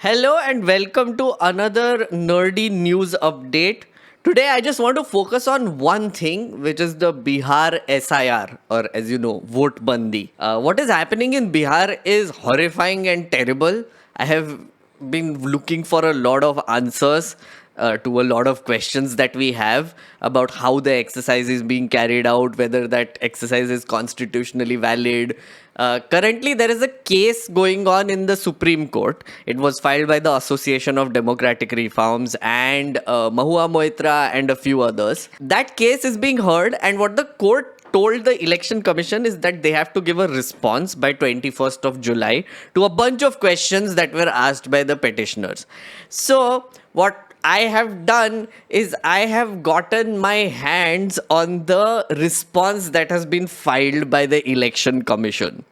Hello and welcome to another nerdy news update. Today I just want to focus on one thing, which is the Bihar SIR, or as you know, Votebandi. What is happening in Bihar is horrifying and terrible. I have been looking for a lot of answers to a lot of questions that we have about how the exercise is being carried out, whether that exercise is constitutionally valid. Currently, there is a case going on in the Supreme Court. It was filed by the Association of Democratic Reforms and Mahua Moitra and a few others. That case is being heard, and what the court told the election commission is that they have to give a response by 21st of July to a bunch of questions that were asked by the petitioners. So what I have done is I have gotten my hands on the response that has been filed by the election commission.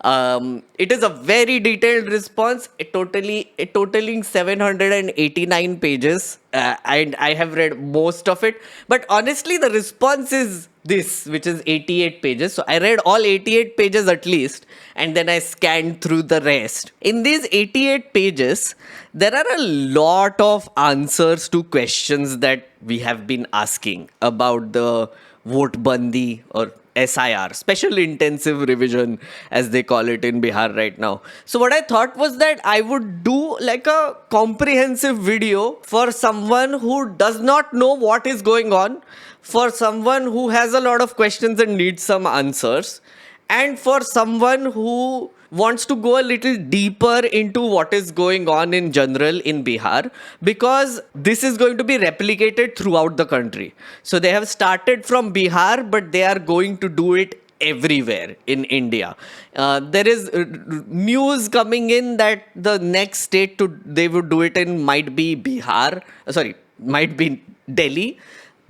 It is a very detailed response, totaling 789 pages, and I have read most of it. But honestly, the response is this, which is 88 pages. So I read all 88 pages at least, and then I scanned through the rest. In these 88 pages, there are a lot of answers to questions that we have been asking about the Votebandi or SIR, Special Intensive Revision, as they call it in Bihar right now. So what I thought was that I would do like a comprehensive video for someone who does not know what is going on, for someone who has a lot of questions and needs some answers, and for someone who wants to go a little deeper into what is going on in general in Bihar, because this is going to be replicated throughout the country. So they have started from Bihar, but they are going to do it everywhere in India. There is news coming in that the next state they would do it in might be might be Delhi.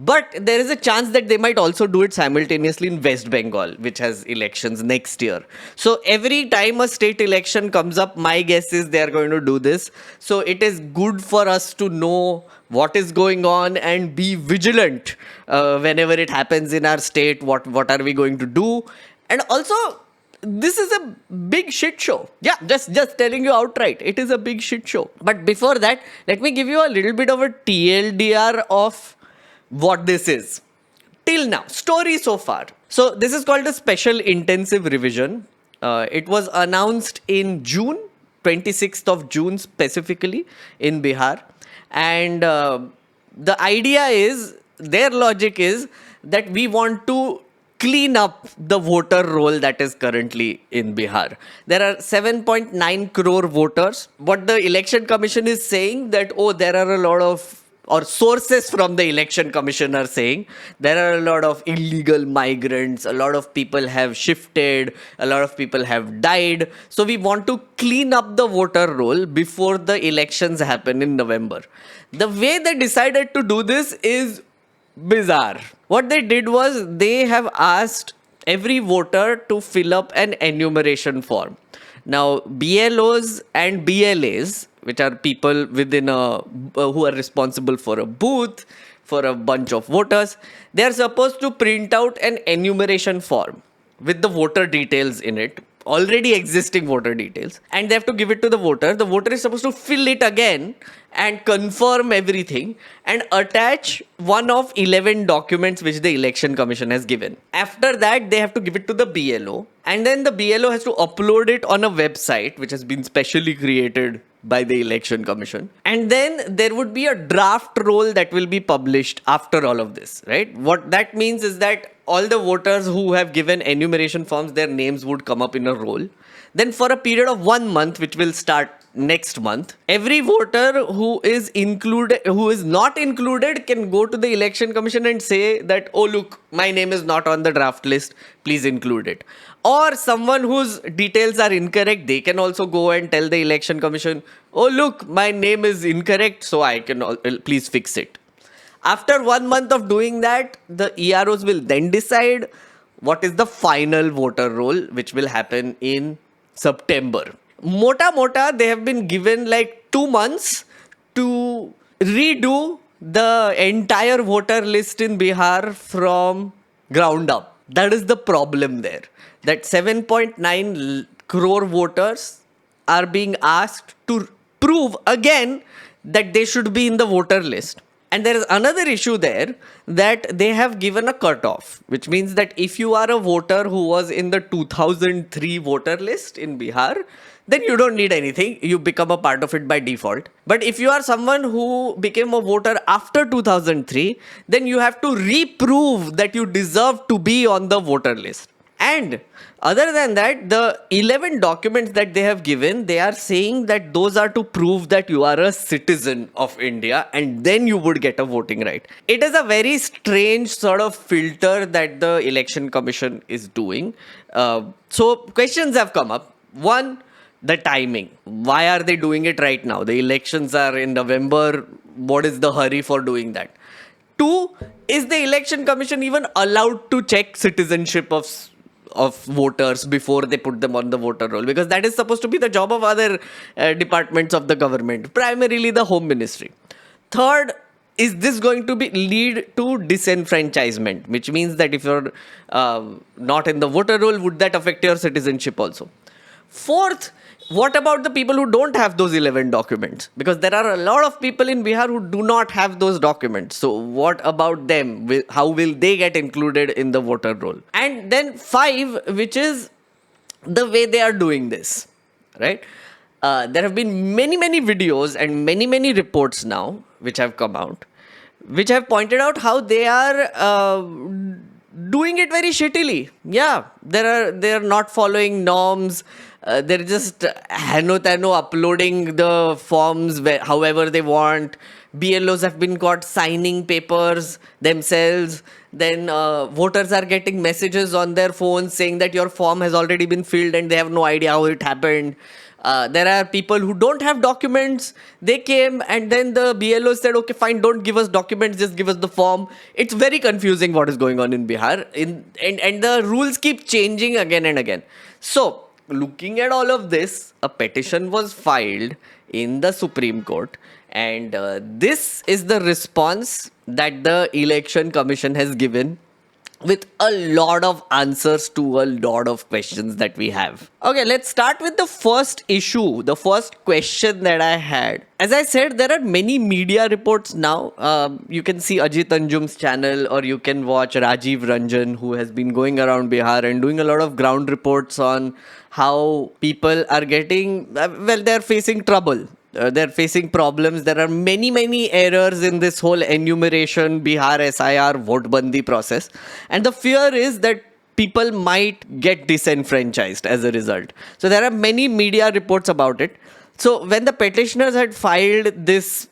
But there is a chance that they might also do it simultaneously in West Bengal, which has elections next year. So every time a state election comes up, my guess is they are going to do this. So it is good for us to know what is going on and be vigilant whenever it happens in our state. What are we going to do? And also, this is a big shit show. Yeah, just telling you outright, it is a big shit show. But before that, let me give you a little bit of a TLDR of what this is. Till now, story so far. So this is called a Special Intensive Revision. It was announced in June, 26th of June specifically in Bihar. And the idea is, their logic is that we want to clean up the voter roll that is currently in Bihar. There are 7.9 crore voters. What the election commission is saying that, there are a lot of, or sources from the election commission are saying, there are a lot of illegal migrants, a lot of people have shifted, a lot of people have died. So we want to clean up the voter roll before the elections happen in November. The way they decided to do this is bizarre. What they did was they have asked every voter to fill up an enumeration form. Now, BLOs and BLAs, which are people within who are responsible for a booth, for a bunch of voters, they are supposed to print out an enumeration form with the voter details in it, already existing voter details, and they have to give it to the voter. The voter is supposed to fill it again and confirm everything and attach one of 11 documents which the election commission has given. After that, they have to give it to the BLO, and then the BLO has to upload it on a website which has been specially created by the election commission. And then there would be a draft roll that will be published after all of this, right? What that means is that all the voters who have given enumeration forms, their names would come up in a roll. Then for a period of 1 month, which will start next month, every voter who is not included can go to the election commission and say that, oh look, my name is not on the draft list, please include it. Or someone whose details are incorrect, they can also go and tell the election commission, oh look, my name is incorrect, so I can please fix it. After 1 month of doing that, the EROs will then decide what is the final voter roll, which will happen in September. Mota, they have been given like 2 months to redo the entire voter list in Bihar from ground up. That is the problem there. That 7.9 crore voters are being asked to prove again that they should be in the voter list. And there is another issue there, that they have given a cutoff, which means that if you are a voter who was in the 2003 voter list in Bihar, then you don't need anything. You become a part of it by default. But if you are someone who became a voter after 2003, then you have to reprove that you deserve to be on the voter list. And other than that, the 11 documents that they have given, they are saying that those are to prove that you are a citizen of India, and then you would get a voting right. It is a very strange sort of filter that the Election Commission is doing. So questions have come up. One, the timing. Why are they doing it right now? The elections are in November. What is the hurry for doing that? Two, is the Election Commission even allowed to check citizenship of voters before they put them on the voter roll? Because that is supposed to be the job of other departments of the government, primarily the Home Ministry. Third, is this going to lead to disenfranchisement, which means that if you're not in the voter roll, would that affect your citizenship also? Fourth, what about the people who don't have those 11 documents? Because there are a lot of people in Bihar who do not have those documents. So what about them? How will they get included in the voter roll? And then 5, which is the way they are doing this, right? There have been many videos and many reports now which have come out, which have pointed out how they are doing it very shittily. Yeah, they are not following norms. They're just hano-tano uploading the forms however they want. BLOs have been caught signing papers themselves. Then voters are getting messages on their phones saying that your form has already been filled and they have no idea how it happened. There are people who don't have documents. They came and then the BLO said, okay, fine, don't give us documents, just give us the form. It's very confusing what is going on in Bihar. And the rules keep changing again and again. So, looking at all of this, a petition was filed in the Supreme Court. And this is the response that the Election Commission has given, with a lot of answers to a lot of questions that we have. Okay, let's start with the first issue, the first question that I had. As I said, there are many media reports now. You can see Ajit Anjum's channel, or you can watch Rajiv Ranjan, who has been going around Bihar and doing a lot of ground reports on how people are getting, they're facing trouble. They're facing problems. There are many errors in this whole enumeration, Bihar SIR, Votebandi process. And the fear is that people might get disenfranchised as a result. So there are many media reports about it. So when the petitioners had filed this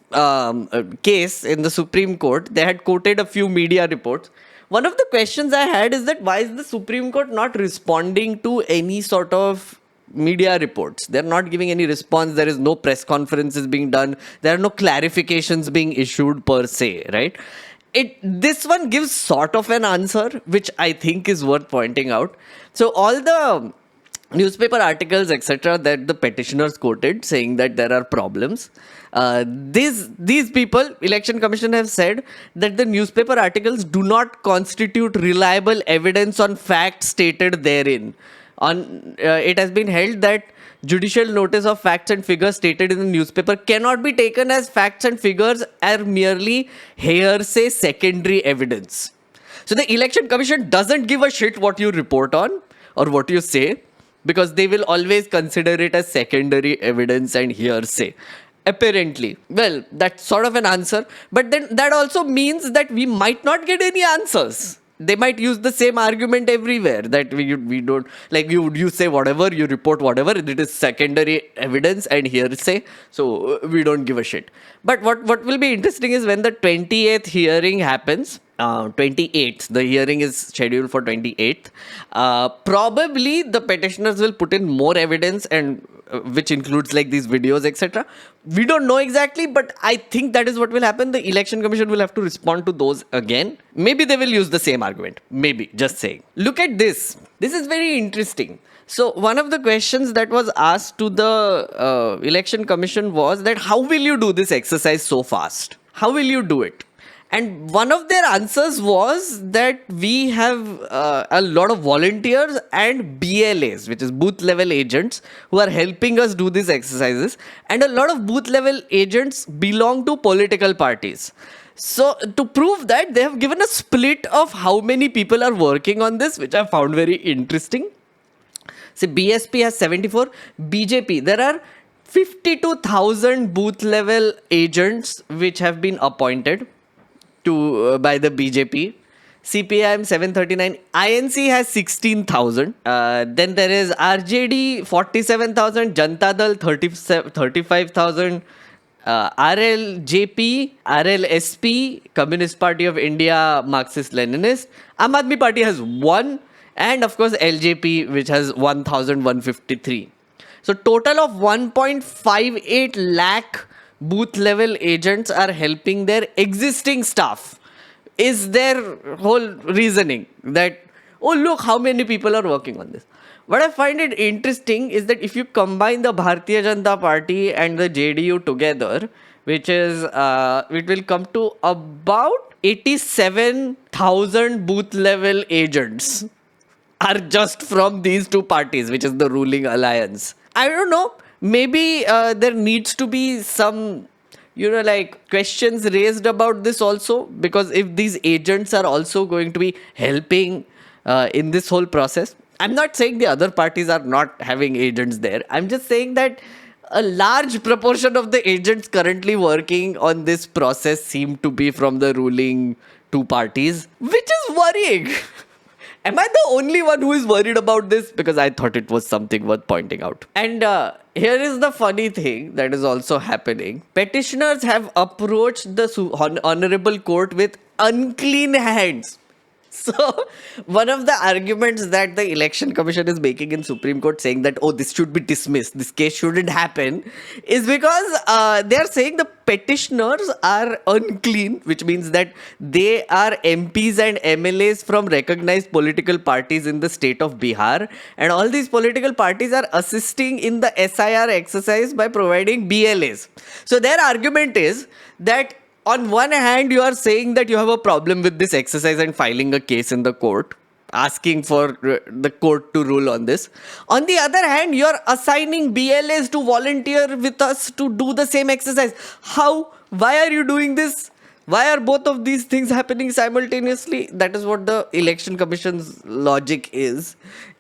case in the Supreme Court, they had quoted a few media reports. One of the questions I had is that why is the Supreme Court not responding to any sort of media reports? They're not giving any response. There is no press conferences being done. There are no clarifications being issued per se, right? This one gives sort of an answer, which I think is worth pointing out. So all the newspaper articles, etc., that the petitioners quoted saying that there are problems, these people, Election Commission, have said that the newspaper articles do not constitute reliable evidence on facts stated therein. It has been held that judicial notice of facts and figures stated in the newspaper cannot be taken as facts and figures, are merely hearsay secondary evidence. So the Election Commission doesn't give a shit what you report on or what you say, because they will always consider it as secondary evidence and hearsay. Apparently. Well, that's sort of an answer. But then that also means that we might not get any answers. They might use the same argument everywhere, that we don't, like, you say whatever, you report whatever, it is secondary evidence and hearsay, so we don't give a shit. But what will be interesting is when the 28th hearing happens, 28th, the hearing is scheduled for 28th, probably the petitioners will put in more evidence, and which includes like these videos, etc. We don't know exactly, but I think that is what will happen. The Election Commission will have to respond to those again. Maybe they will use the same argument. Maybe, just saying. Look at this. This is very interesting. So one of the questions that was asked to the Election Commission was that how will you do this exercise so fast? How will you do it? And one of their answers was that we have a lot of volunteers and BLAs, which is booth level agents, who are helping us do these exercises. And a lot of booth level agents belong to political parties. So to prove that, they have given a split of how many people are working on this, which I found very interesting. See, BSP has 74. BJP, there are 52,000 booth level agents which have been appointed to by the BJP. CPIM 739. INC has 16,000. Then there is RJD 47,000. Janata Dal 35,000. RLJP, RLSP, Communist Party of India, Marxist Leninist. Aam Aadmi Party has 1. And of course LJP, which has 1,153. So total of 1.58 lakh booth level agents are helping their existing staff. Is their whole reasoning that, oh look how many people are working on this. What I find it interesting is that if you combine the Bharatiya Janata Party and the JDU together, which is it will come to about 87,000 booth level agents are just from these two parties, which is the ruling alliance. I don't know. Maybe there needs to be some, questions raised about this also. Because if these agents are also going to be helping in this whole process, I'm not saying the other parties are not having agents there. I'm just saying that a large proportion of the agents currently working on this process seem to be from the ruling two parties, which is worrying. Am I the only one who is worried about this? Because I thought it was something worth pointing out. And here is the funny thing that is also happening. Petitioners have approached the Honorable Court with unclean hands. So, one of the arguments that the Election Commission is making in Supreme Court saying that, oh, this should be dismissed, this case shouldn't happen, is because they are saying the petitioners are unclean, which means that they are MPs and MLAs from recognized political parties in the state of Bihar. And all these political parties are assisting in the SIR exercise by providing BLAs. So, their argument is that on one hand, you are saying that you have a problem with this exercise and filing a case in the court, asking for the court to rule on this. On the other hand, you are assigning BLAs to volunteer with us to do the same exercise. How? Why are you doing this? Why are both of these things happening simultaneously? That is what the Election Commission's logic is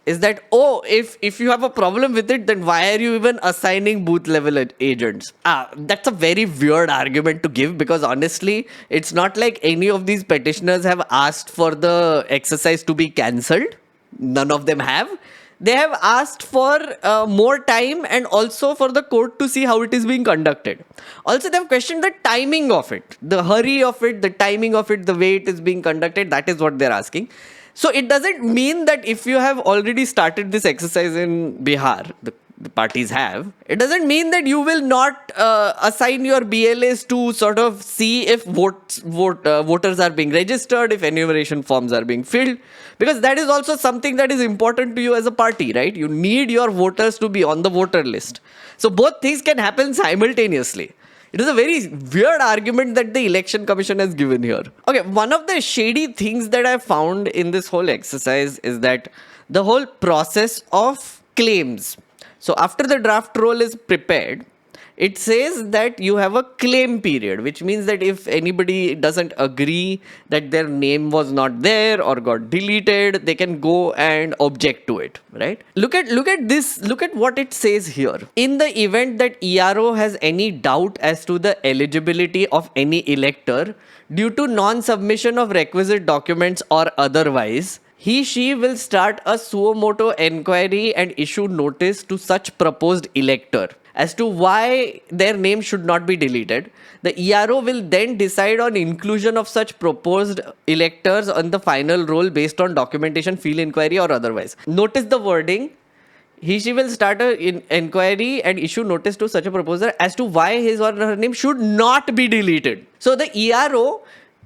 that, oh, if you have a problem with it, then why are you even assigning booth level agents? That's a very weird argument to give, because honestly, it's not like any of these petitioners have asked for the exercise to be cancelled. None of them have. They have asked for more time and also for the court to see how it is being conducted. Also, they have questioned the timing of it, the hurry of it, the timing of it, the way it is being conducted. That is what they're asking. So it doesn't mean that if you have already started this exercise in Bihar, the parties have, it doesn't mean that you will not assign your BLAs to sort of see if voters are being registered, if enumeration forms are being filled, because that is also something that is important to you as a party, right? You need your voters to be on the voter list. So both things can happen simultaneously. It is a very weird argument that the Election Commission has given here. Okay, one of the shady things that I found in this whole exercise is that the whole process of claims. So after the draft roll is prepared, it says that you have a claim period, which means that if anybody doesn't agree that their name was not there or got deleted, they can go and object to it, right? Look at this. Look at what it says here. In the event that ERO has any doubt as to the eligibility of any elector due to non-submission of requisite documents or otherwise, he/she will start a suo motu enquiry and issue notice to such proposed elector as to why their name should not be deleted. The ERO will then decide on inclusion of such proposed electors on the final roll based on documentation, field inquiry or otherwise. Notice the wording. He/she will start an inquiry and issue notice to such a proposer as to why his or her name should not be deleted. So the ERO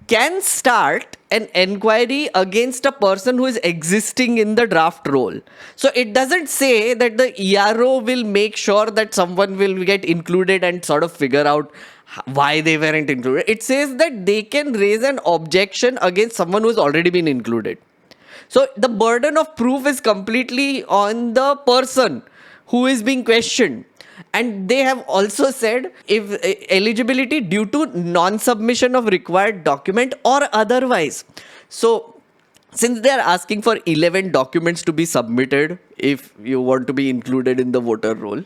can start an inquiry against a person who is existing in the draft roll. So it doesn't say that the ERO will make sure that someone will get included and sort of figure out why they weren't included. It says that they can raise an objection against someone who's already been included. So the burden of proof is completely on the person who is being questioned. And they have also said if eligibility due to non-submission of required document or otherwise. So since they are asking for 11 documents to be submitted if you want to be included in the voter roll,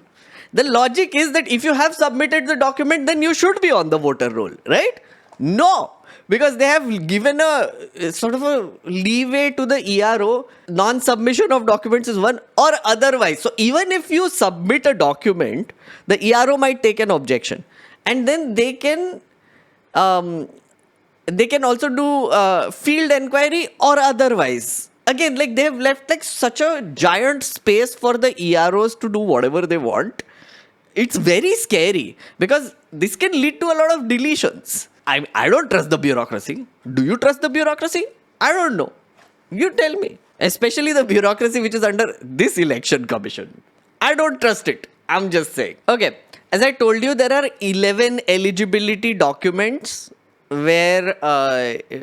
the logic is that if you have submitted the document, then you should be on the voter roll, right? No, because they have given a sort of a leeway to the ERO. Non-submission of documents is one or otherwise. So even if you submit a document, the ERO might take an objection, and then they can also do field enquiry or otherwise. Again, like they have left like such a giant space for the EROs to do whatever they want. It's very scary because this can lead to a lot of deletions. I don't trust the bureaucracy. Do you trust the bureaucracy? I don't know. You tell me. Especially the bureaucracy which is under this election commission. I don't trust it. I'm just saying. Okay. As I told you, there are 11 eligibility documents where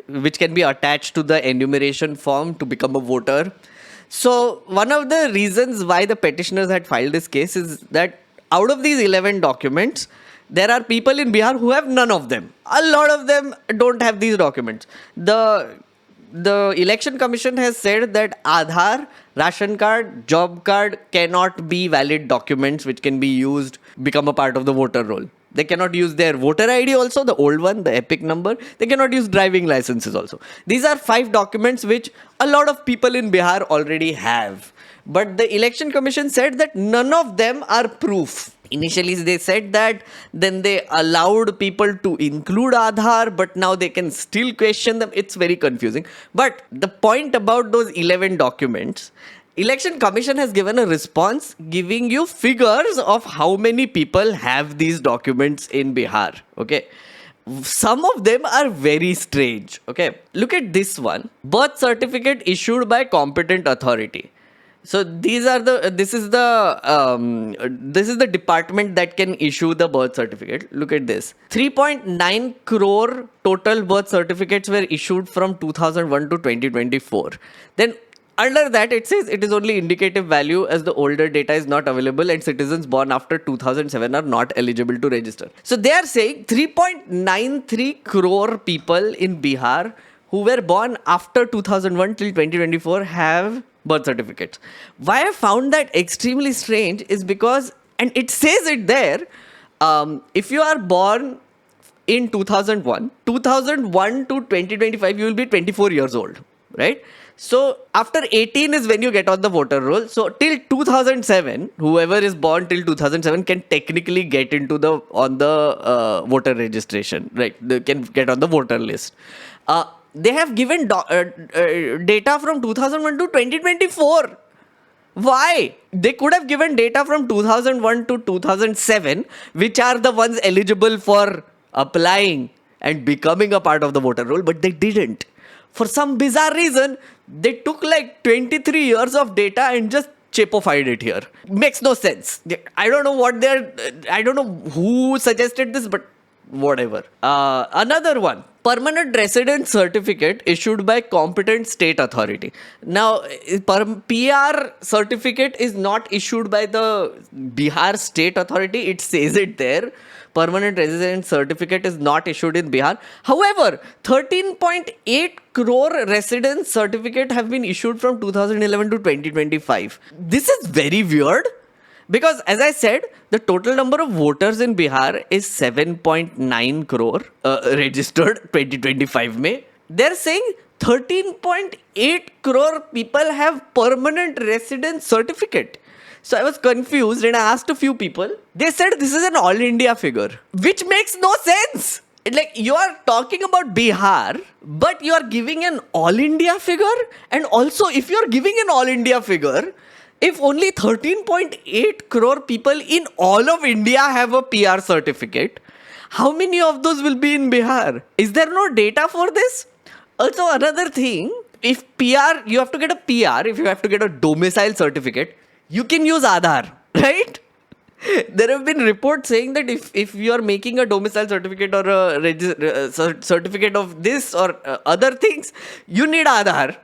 which can be attached to the enumeration form to become a voter. So one of the reasons why the petitioners had filed this case is that out of these 11 documents, there are people in Bihar who have none of them. A lot of them don't have these documents. The election commission has said that Aadhaar, ration card, job card cannot be valid documents which can be used, become a part of the voter roll. They cannot use their voter ID also, the old one, the epic number. They cannot use driving licenses also. These are 5 documents which a lot of people in Bihar already have. But the election commission said that none of them are proof. Initially they said that, then they allowed people to include Aadhaar, but now they can still question them. It's very confusing. But the point about those 11 documents, election commission has given a response giving you figures of how many people have these documents in Bihar. Okay. Some of them are very strange. Okay. Look at this one. Birth certificate issued by competent authority. So this is the department that can issue the birth certificate. Look at this. 3.9 crore total birth certificates were issued from 2001 to 2024. Then under that it says it is only indicative value as the older data is not available and citizens born after 2007 are not eligible to register. So they are saying 3.93 crore people in Bihar who were born after 2001 till 2024 have birth certificates. Why I found that extremely strange is because, and it says it there, if you are born in 2001 to 2025, you will be 24 years old, right? So after 18 is when you get on the voter roll. So till 2007, whoever is born till 2007 can technically get into the voter registration, right? They can get on the voter list. They have given data from 2001 to 2024. Why? They could have given data from 2001 to 2007, which are the ones eligible for applying and becoming a part of the voter roll, but they didn't. For some bizarre reason, they took like 23 years of data and just chapofied it here. Makes no sense. I don't know I don't know who suggested this, but whatever. Another one. Permanent residence certificate issued by competent state authority. Now, PR certificate is not issued by the Bihar state authority. It says it there. Permanent residence certificate is not issued in Bihar. However, 13.8 crore residence certificate have been issued from 2011 to 2025. This is very weird. Because as I said, the total number of voters in Bihar is 7.9 crore registered 2025 May. They're saying 13.8 crore people have permanent residence certificate. So I was confused and I asked a few people. They said this is an all India figure, which makes no sense. Like you are talking about Bihar, but you are giving an all India figure. And also if you are giving an all India figure, if only 13.8 crore people in all of India have a PR certificate, how many of those will be in Bihar? Is there no data for this? Also, another thing, if PR, you have to get a PR, if you have to get a domicile certificate, you can use Aadhaar, right? There have been reports saying that if you are making a domicile certificate or a certificate of this or other things, you need Aadhaar,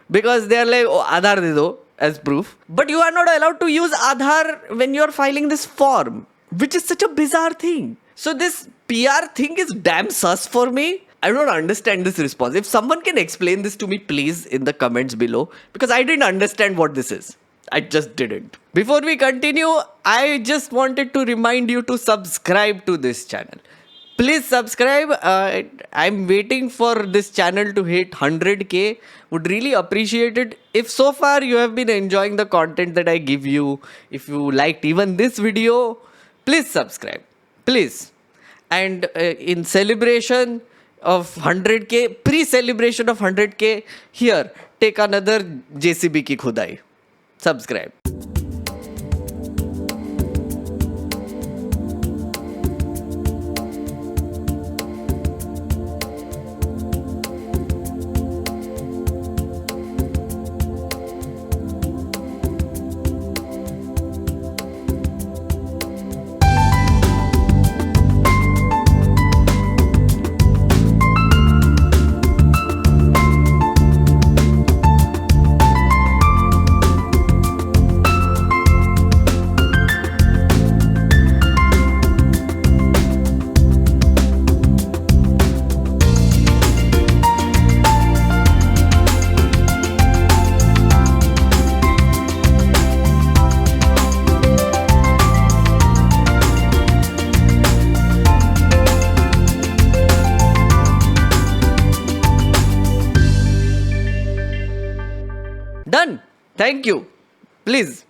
because they are like, oh, Aadhaar de do as proof. But you are not allowed to use Aadhaar when you are filing this form, which is such a bizarre thing. So this PR thing is damn sus for me. I don't understand this response. If someone can explain this to me, please, in the comments below, because I didn't understand what this is. I just didn't. Before we continue, I just wanted to remind you to subscribe to this channel. Please subscribe. I'm waiting for this channel to hit 100k. Would really appreciate it. If so far you have been enjoying the content that I give you, if you liked even this video, please subscribe. Please. And in celebration of 100k, pre-celebration of 100k, here, take another JCB ki khudai. Subscribe. Done. Thank you. Please.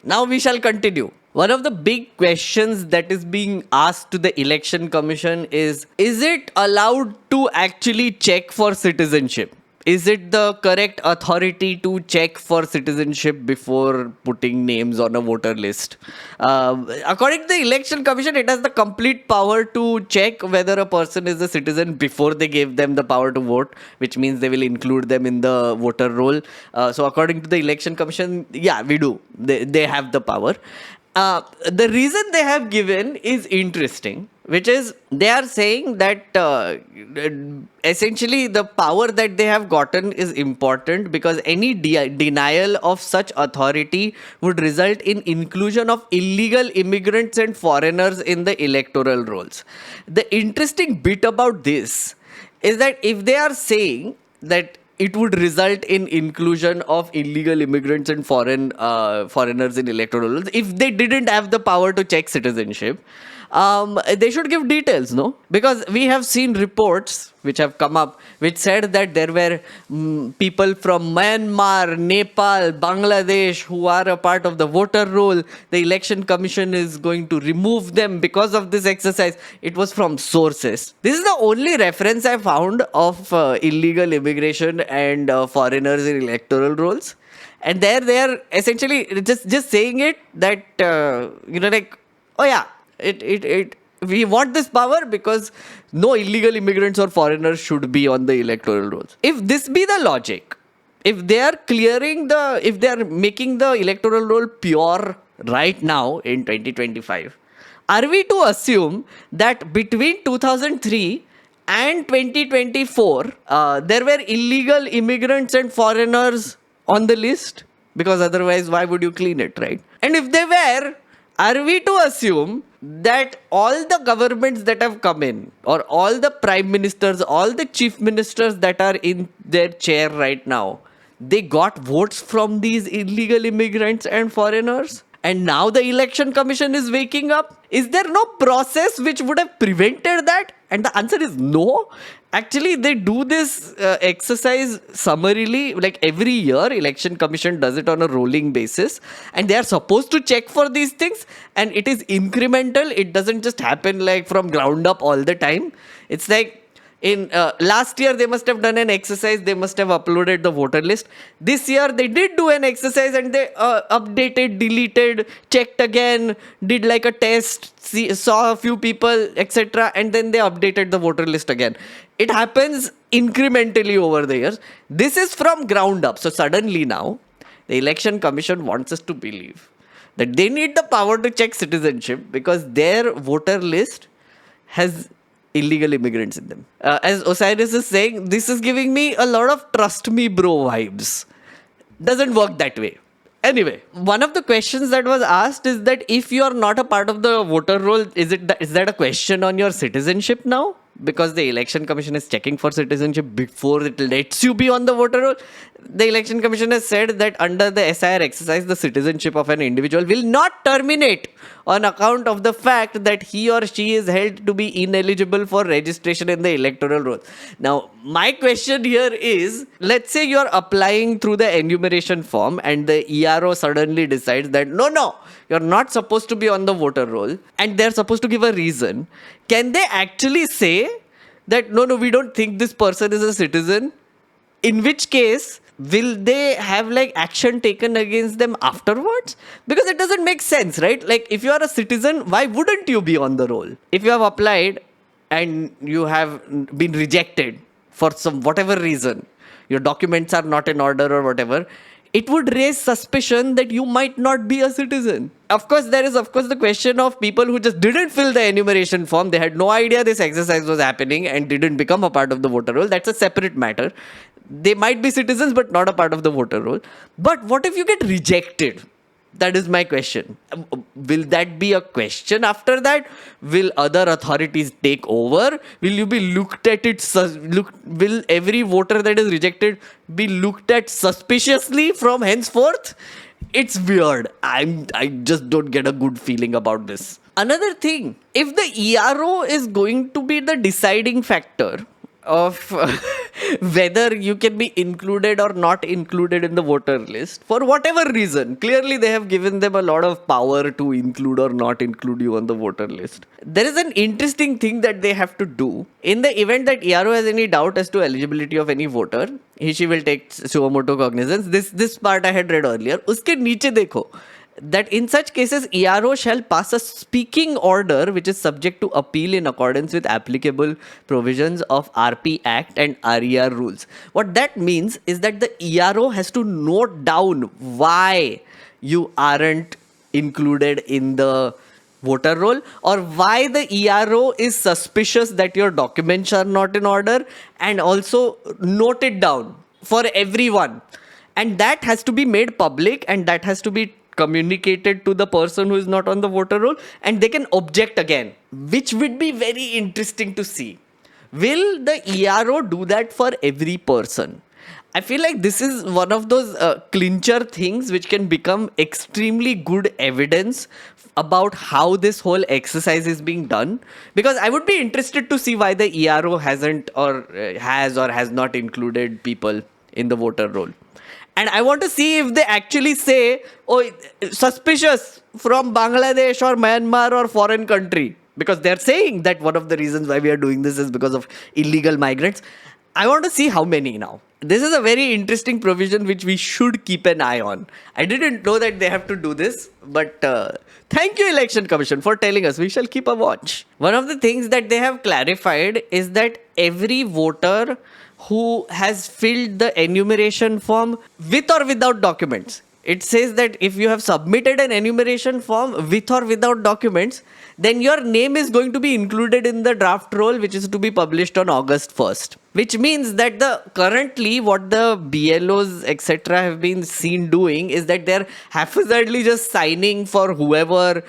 Now we shall continue. One of the big questions that is being asked to the Election Commission is it allowed to actually check for citizenship? Is it the correct authority to check for citizenship before putting names on a voter list? According to the Election Commission, it has the complete power to check whether a person is a citizen before they gave them the power to vote, which means they will include them in the voter roll. So according to the Election Commission, yeah, we do. They have the power. The reason they have given is interesting, which is they are saying that essentially the power that they have gotten is important because any denial of such authority would result in inclusion of illegal immigrants and foreigners in the electoral rolls. The interesting bit about this is that if they are saying that it would result in inclusion of illegal immigrants and foreigners in electoral rolls, if they didn't have the power to check citizenship, they should give details, no? Because we have seen reports which have come up which said that there were people from Myanmar, Nepal, Bangladesh who are a part of the voter roll. The Election Commission is going to remove them because of this exercise. It was from sources. This is the only reference I found of illegal immigration and foreigners in electoral rolls. And there they are essentially just saying it that, like, oh yeah, we want this power because no illegal immigrants or foreigners should be on the electoral rolls. If this be the logic, if they are making the electoral roll pure right now in 2025, are we to assume that between 2003 and 2024, there were illegal immigrants and foreigners on the list? Because otherwise, why would you clean it, right? And if they were, are we to assume that all the governments that have come in, or all the prime ministers, all the chief ministers that are in their chair right now, they got votes from these illegal immigrants and foreigners? And now the Election Commission is waking up? Is there no process which would have prevented that? And the answer is no. Actually, they do this exercise summarily, like every year. Election Commission does it on a rolling basis. And they are supposed to check for these things. And it is incremental. It doesn't just happen like from ground up all the time. It's like, in last year they must have done an exercise, they must have uploaded the voter list. This year they did do an exercise and they updated, deleted, checked again, did like a test, saw a few people, etc., and then they updated the voter list again. It happens incrementally over the years. This is from ground up. So suddenly now the Election Commission wants us to believe that they need the power to check citizenship because their voter list has illegal immigrants in them. As Osiris is saying, this is giving me a lot of trust me bro vibes. Doesn't work that way. Anyway, one of the questions that was asked is that if you are not a part of the voter roll, is that a question on your citizenship now? Because the election commission is checking for citizenship before it lets you be on the voter roll. The election commission has said that under the SIR exercise, the citizenship of an individual will not terminate on account of the fact that he or she is held to be ineligible for registration in the electoral roll. Now, my question here is, let's say you're applying through the enumeration form and the ERO suddenly decides that no, you're not supposed to be on the voter roll, and they're supposed to give a reason. Can they actually say that no, we don't think this person is a citizen? In which case, will they have like action taken against them afterwards? Because it doesn't make sense, right? Like, if you are a citizen, why wouldn't you be on the roll? If you have applied and you have been rejected for some whatever reason, your documents are not in order or whatever, it would raise suspicion that you might not be a citizen. Of course, there is the question of people who just didn't fill the enumeration form. They had no idea this exercise was happening and didn't become a part of the voter roll. That's a separate matter. They might be citizens but not a part of the voter roll. But what if you get rejected? That is my question. Will that be a question after that? Will other authorities take over? Will you be looked at it? Will every voter that is rejected be looked at suspiciously from henceforth? It's weird. I just don't get a good feeling about this. Another thing, if the ERO is going to be the deciding factor of whether you can be included or not included in the voter list, for whatever reason, clearly they have given them a lot of power to include or not include you on the voter list. There is an interesting thing that they have to do. In the event that ERO has any doubt as to eligibility of any voter, she will take Suocognizance. This part I had read earlier. Uske niche dekho that in such cases, ERO shall pass a speaking order which is subject to appeal in accordance with applicable provisions of RP Act and RER rules. What that means is that the ERO has to note down why you aren't included in the voter roll, or why the ERO is suspicious that your documents are not in order, and also note it down for everyone. And that has to be made public, and that has to be communicated to the person who is not on the voter roll, and they can object again, which would be very interesting to see. Will the ERO do that for every person? I feel like this is one of those clincher things which can become extremely good evidence about how this whole exercise is being done, because I would be interested to see why the ERO hasn't or has not included people in the voter roll. And I want to see if they actually say, oh, suspicious from Bangladesh or Myanmar or foreign country. Because they're saying that one of the reasons why we are doing this is because of illegal migrants. I want to see how many now. This is a very interesting provision which we should keep an eye on. I didn't know that they have to do this, but thank you, Election Commission, for telling us. We shall keep a watch. One of the things that they have clarified is that every voter who has filled the enumeration form with or without documents. It says that if you have submitted an enumeration form with or without documents, then your name is going to be included in the draft roll, which is to be published on August 1st. Which means that currently what the BLOs etc. have been seen doing is that they're haphazardly just signing for whoever,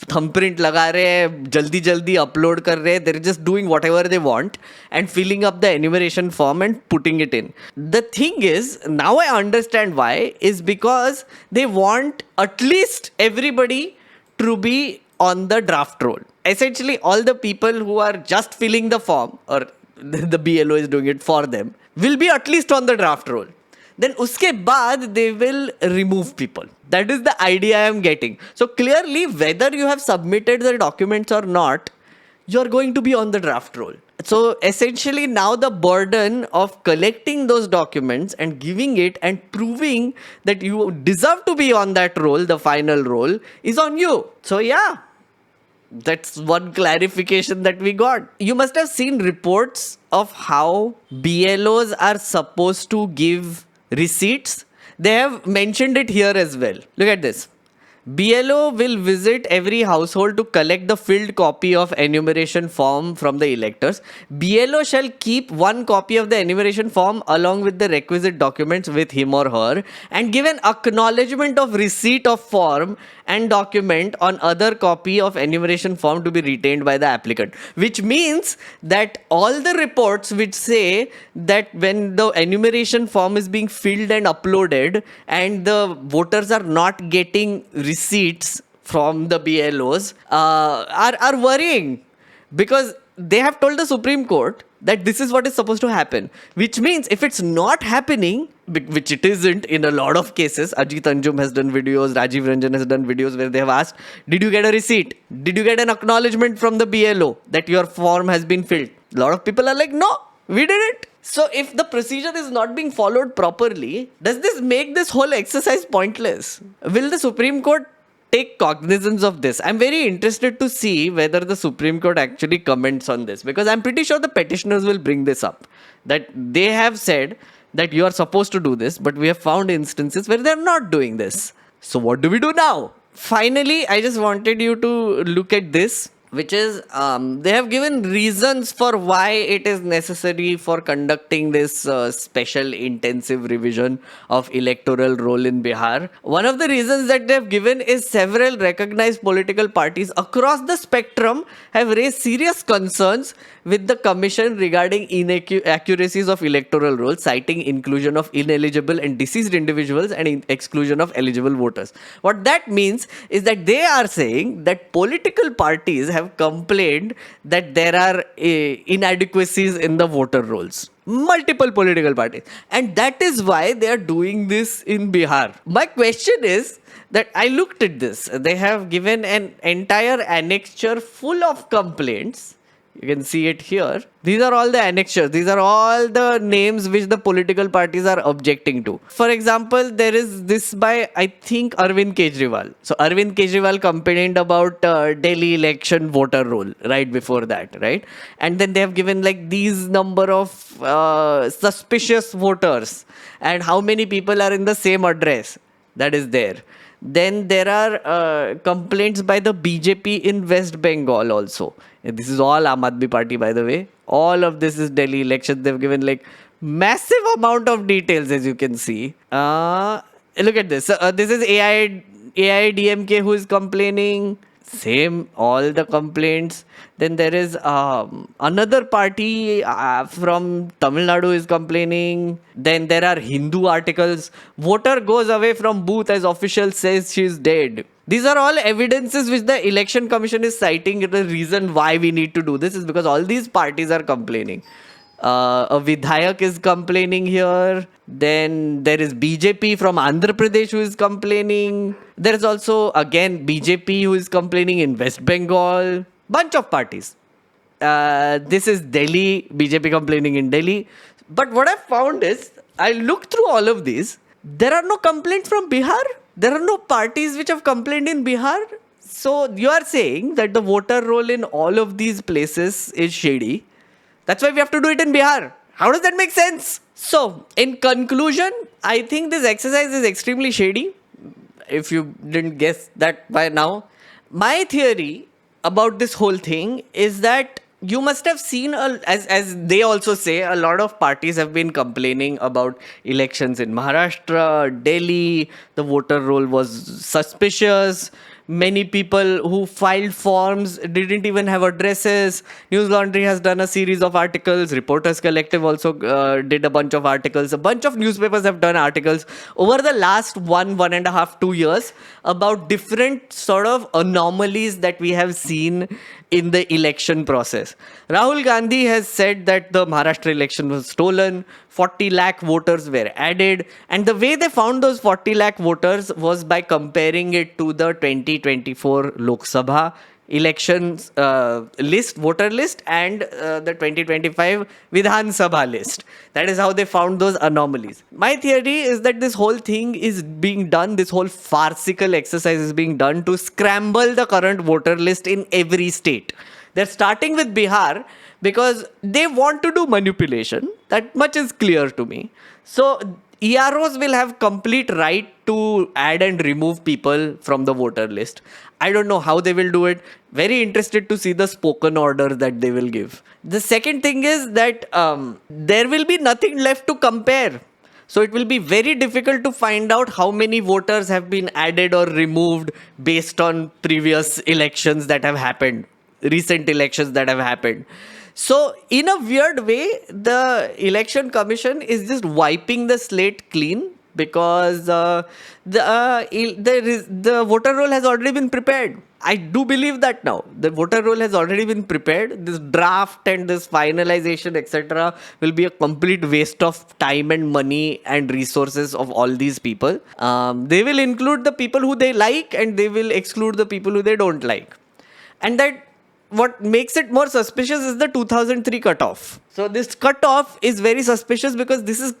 thumbprint लगा रहे हैं, जल्दी upload कर रहे हैं. They're just doing whatever they want and filling up the enumeration form and putting it in. The thing is, now I understand why, is because they want at least everybody to be on the draft roll. Essentially, all the people who are just filling the form, or the BLO is doing it for them, will be at least on the draft roll. Then uske baad they will remove people. That is the idea I am getting. So clearly, whether you have submitted the documents or not, you're going to be on the draft roll. So essentially now the burden of collecting those documents and giving it and proving that you deserve to be on that roll, the final roll, is on you. So yeah, that's one clarification that we got. You must have seen reports of how BLOs are supposed to give receipts. They have mentioned it here as well. Look at this. BLO will visit every household to collect the filled copy of enumeration form from the electors. BLO shall keep one copy of the enumeration form along with the requisite documents with him or her and give an acknowledgement of receipt of form and document on other copy of enumeration form to be retained by the applicant. Which means that all the reports which say that when the enumeration form is being filled and uploaded and the voters are not getting receipts from the BLOs are worrying, because they have told the Supreme Court that this is what is supposed to happen. Which means if it's not happening, which it isn't in a lot of cases, Ajit Anjum has done videos, Rajiv Ranjan has done videos where they have asked, did you get a receipt? Did you get an acknowledgement from the BLO that your form has been filled? A lot of people are like, no, we didn't. So if the procedure is not being followed properly, does this make this whole exercise pointless? Will the Supreme Court take cognizance of this? I'm very interested to see whether the Supreme Court actually comments on this, because I'm pretty sure the petitioners will bring this up, that they have said that you are supposed to do this, but we have found instances where they're not doing this. So what do we do now? Finally, I just wanted you to look at this, which is they have given reasons for why it is necessary for conducting this special intensive revision of electoral roll in Bihar. One of the reasons that they have given is several recognized political parties across the spectrum have raised serious concerns with the commission regarding inaccuracies of electoral rolls, citing inclusion of ineligible and deceased individuals and exclusion of eligible voters. What that means is that they are saying that political parties have complained that there are inadequacies in the voter rolls. Multiple political parties. And that is why they are doing this in Bihar. My question is that I looked at this. They have given an entire annexure full of complaints. You can see it here. These are all the annexures. These are all the names which the political parties are objecting to. For example, there is this by, I think, Arvind Kejriwal. So Arvind Kejriwal complained about Delhi election voter roll right before that, right? And then they have given like these number of suspicious voters and how many people are in the same address. That is there. Then there are complaints by the BJP in West Bengal also. This is all Aam Aadmi Party, by the way. All of this is Delhi elections. They've given like massive amount of details, as you can see. Look at this. This is AIDMK who is complaining. Same, all the complaints. Then there is another party from Tamil Nadu is complaining. Then there are Hindu articles. Voter goes away from booth as official says she is dead. These are all evidences which the election commission is citing. The reason why we need to do this is because all these parties are complaining. A Vidhayak is complaining here. Then there is BJP from Andhra Pradesh who is complaining. There is also again BJP who is complaining in West Bengal. Bunch of parties. This is Delhi, BJP complaining in Delhi. But what I found is, I looked through all of these. There are no complaints from Bihar. There are no parties which have complained in Bihar. So you are saying that the voter roll in all of these places is shady. That's why we have to do it in Bihar. How does that make sense? So, in conclusion, I think this exercise is extremely shady. If you didn't guess that by now. My theory about this whole thing is that you must have seen, as they also say, a lot of parties have been complaining about elections in Maharashtra, Delhi. The voter roll was suspicious. Many people who filed forms didn't even have addresses. News Laundry has done a series of articles. Reporters Collective also did a bunch of articles. A bunch of newspapers have done articles over the last 1.5, 2 years about different sort of anomalies that we have seen in the election process. Rahul Gandhi has said that the Maharashtra election was stolen. 40 lakh voters were added, and the way they found those 40 lakh voters was by comparing it to the 2024 Lok Sabha elections list, voter list, and the 2025 Vidhan Sabha list. That is how they found those anomalies. My theory is that this whole thing is being done, this whole farcical exercise is being done to scramble the current voter list in every state. They're starting with Bihar because they want to do manipulation. That much is clear to me. So EROs will have complete right to add and remove people from the voter list. I don't know how they will do it. Very interested to see the spoken order that they will give. The second thing is that there will be nothing left to compare. So it will be very difficult to find out how many voters have been added or removed based on previous elections that have happened, recent elections that have happened. So in a weird way, the election commission is just wiping the slate clean because the voter roll has already been prepared. I do believe that now. The voter roll has already been prepared. This draft and this finalization, etc., will be a complete waste of time and money and resources of all these people. They will include the people who they like and they will exclude the people who they don't like. And that what makes it more suspicious is the 2003 cutoff. So this cutoff is very suspicious because this is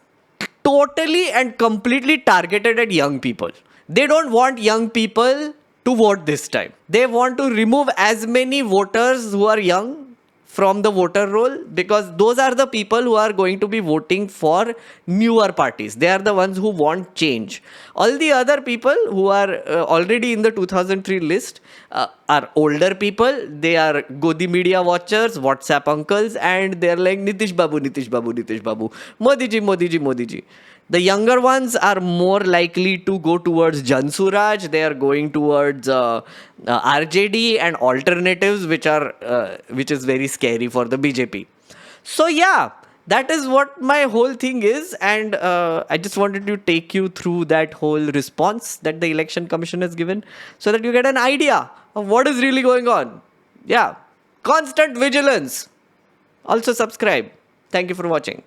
totally and completely targeted at young people. They don't want young people to vote this time. They want to remove as many voters who are young from the voter roll because those are the people who are going to be voting for newer parties. They are the ones who want change. All the other people who are already in the 2003 list are older people. They are Godi media watchers, WhatsApp uncles, and they're like Nitish Babu, Nitish Babu, Nitish Babu, Modi ji, Modi ji, Modi ji. The younger ones are more likely to go towards Jan Suraj. They are going towards RJD and alternatives, which is very scary for the BJP. So yeah, that is what my whole thing is, and I just wanted to take you through that whole response that the election commission has given, so that you get an idea of what is really going on. Yeah, constant vigilance. Also subscribe. Thank you for watching.